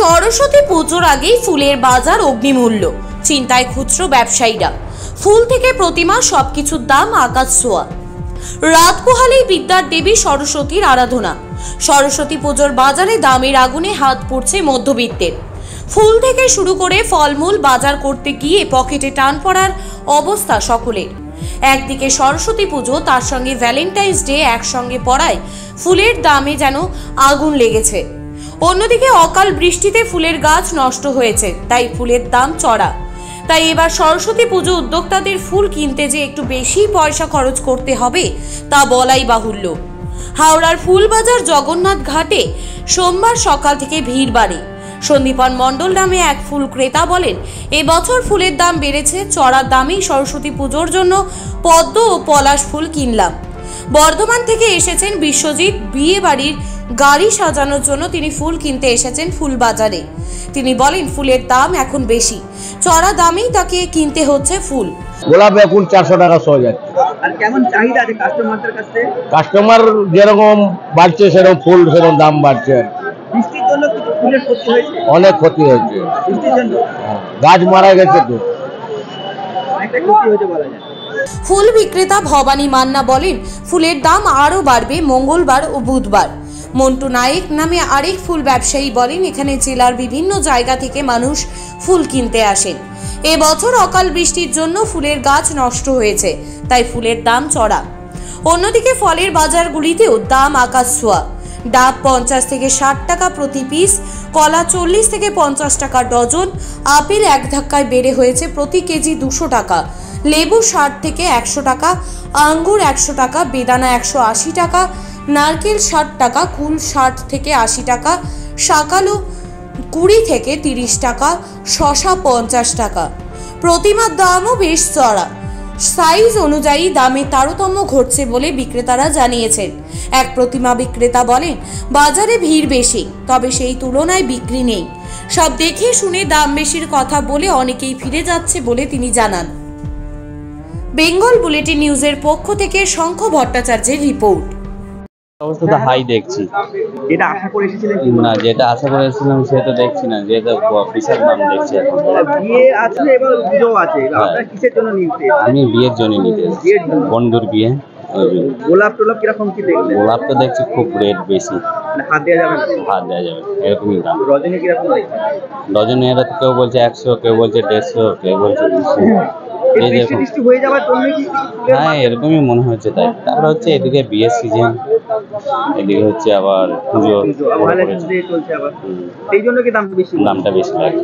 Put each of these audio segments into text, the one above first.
সরস্বতী পুজোর আগেই ফুলের বাজার অগ্নিমূল্য, চিন্তায় খুচরো ব্যবসায়ীরা। ফুল থেকে প্রতিমা সবকিছুর দাম আকাশ ছোঁয়া। রাত পোহালেই বিদ্যার দেবী সরস্বতীর আরাধনা। সরস্বতী পুজোর বাজারে দামের আগুনে হাত পড়ছে মধ্যবিত্তের। ফুল থেকে শুরু করে ফলমূল বাজার করতে গিয়ে পকেটে টান পড়ার অবস্থা সকলের। একদিকে সরস্বতী পুজো, তার সঙ্গে ভ্যালেন্টাইন্স ডে একসঙ্গে পড়ায় ফুলের দামে যেন আগুন লেগেছে। অন্যদিকে অকাল বৃষ্টিতে ফুলের গাছ নষ্ট হয়েছে, তাই ফুলের দাম চড়া। তাই এবার সরস্বতী পুজো উদ্যোক্তাদের ফুল কিনতে যে একটু বেশি পয়সা খরচ করতে হবে তা বলাই বাহুল্য। হাওড়ার ফুলবাজার জগন্নাথ ঘাটে সোমবার সকাল থেকে ভিড় বাড়ে। সন্দীপন মণ্ডল নামে এক ফুল ক্রেতা বলেন, এবছর ফুলের দাম বেড়েছে, চড়া দামেই সরস্বতী পুজোর জন্য পদ্ম ও পলাশ ফুল কিনলাম। বর্ধমান থেকে এসেছেন বিশ্বজিৎ, বিয়ে বাড়ির গাড়ি সাজানোর জন্য তিনি ফুল কিনতে এসেছেন ফুলবাজারে। তিনি বলেন, ফুলের দাম এখন বেশি, চড়া দামেই তাকে কিনতে হচ্ছে ফুল। গোলাপ এখন 400 টাকা সহ যাচ্ছে। আর কেমন চাহিদা আছে কাস্টমারদের কাছে? কাস্টমার যেরকম বাড়ছে সেরকম ফুল সেরকম দাম বাড়ছে। বৃষ্টির জন্য কিছু ফুলের ক্ষতি হয়েছে, অনেক ক্ষতি হয়েছে, বৃষ্টির জন্য গাছ মারা গেছে তো অনেকটা ক্ষতি হয়েছে বলা যায়। ফুল বিক্রেতা ভবানী মান্না বলেন, ফুলের দাম আরও বাড়বে মঙ্গলবার ও বুধবার। মন্টু নায়েক নামে আরেক ফুল ব্যবসায়ী বলেন, এখানে জেলার বিভিন্ন জায়গা থেকে মানুষ ফুল কিনতে আসেন। এবছর অকাল বৃষ্টির জন্য ফুলের গাছ নষ্ট হয়েছে, তাই ফুলের দাম চড়া। অন্যদিকে ফলের বাজারগুলিতেও দাম আকাশ ছোঁয়া। ডাব 50 থেকে 60 টাকা প্রতি পিস, কলা 40 থেকে 50 টাকা ডজন, আপেল এক ধাক্কায় বেড়ে হয়েছে প্রতি কেজি 200 টাকা, লেবু 60 থেকে 100 টাকা, আঙ্গুর 100 টাকা, বেদানা 180 টাকা, নারকেল 60 টাকা, কুল 60 থেকে 80 টাকা, শাকালু 20 থেকে 30 টাকা, শশা 50 টাকা। প্রতিমার দামও বেশ চড়া। সাইজ অনুযায়ী দামে তারতম্য ঘটছে বলে বিক্রেতারা জানিয়েছেন। এক প্রতিমা বিক্রেতা বলেন, বাজারে ভিড় বেশি, তবে সেই তুলনায় বিক্রি নেই। সব দেখে শুনে দাম বেশির কথা বলে অনেকেই ফিরে যাচ্ছে বলে তিনি জানান। বেঙ্গল বুলেটিন নিউজের পক্ষ থেকে শঙ্খ ভট্টাচার্যের রিপোর্ট। অবস্থা হাই দেখছি, যেটা আশা করে এসেছিলেন না যেটা আশা করেছিলাম সেটা দেখছি না, যেটা বিশাল দাম দেখছি এখন। বিয়ে আছে, এবার পুজো আছে, আপনারা কিসের জন্য নিতে? আমি বিয়ের জন্য নিতে এসেছি, বিয়ের জন্য। বন্ধুর বিয়ে। গোলাপ টোলাপ কিরকম কি দেখলেন? গোলাপ তো দেখছি খুব রেট বেশি, মানে হাত দেওয়া যাবে না? হাত দেওয়া যাবে এরকমই দাম। রজনী কিরকম দেখলেন? ডজনে এরা তো কেউ বলছে 100, কেউ বলছে 150, কেউ বলছে 200। এই দেখুন, বৃষ্টি হয়ে যাওয়ার জন্য কি? হ্যাঁ এরকমই মনে হচ্ছে তাই। তারপরে হচ্ছে এদিকে বিয়ের সিজন, এদিকে হচ্ছে আবার পুজো চলছে আবার, সেই জন্য কি দামটা বেশি? দামটা বেশি লাগে।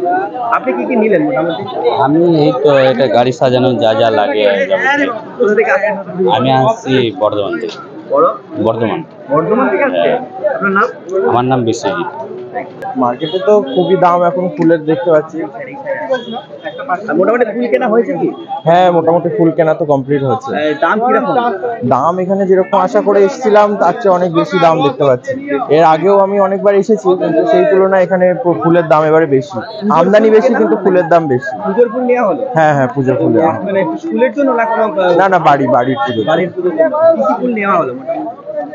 আপনি কি কি নিলেন মোটামুটি? আমি এই তো এটা গাড়ি সাজানো যা যা লাগে যাবতীয়। কোথা থেকে আসেন? আমি আসছি বর্ধমান থেকে। বর্ধমান থেকে আসছে। আপনার নাম? আমার নাম বিশ্বজিৎ। মার্কেটে তো খুবই দাম এখন ফুলের, দেখতে পাচ্ছি। মোটামুটি ফুল কেনা হয়েছে কি? হ্যাঁ, মোটামুটি ফুল কেনা তো কমপ্লিট হচ্ছে। দাম কিরকম? দাম এখানে যেরকম আশা করে এসেছিলাম তার চেয়ে অনেক বেশি দাম দেখতে পাচ্ছি। এর আগেও আমি অনেকবার এসেছি, কিন্তু সেই তুলনায় এখানে ফুলের দাম এবারে বেশি। আমদানি বেশি কিন্তু ফুলের দাম বেশি। পুজোর ফুল নেওয়া হলো? হ্যাঁ হ্যাঁ, পুজোর ফুল। মানে ফুলের জন্য না কোনো? না, বাড়ির পুজো। বাড়ির পুজোর জন্য কি কি ফুল নেওয়া হলো?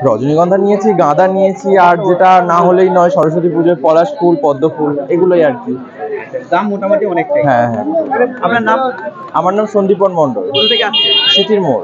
রজনীগন্ধা নিয়েছি, গাঁদা নিয়েছি, আর যেটা না হলেই নয় সরস্বতী পুজোর পলাশ ফুল, পদ্ম ফুল, এগুলোই আর কি। দাম মোটামুটি অনেকটাই। হ্যাঁ হ্যাঁ। আপনার নাম? আমার নাম সন্দীপন মণ্ডল। কোথা থেকে আসছে? সিটির মোড়।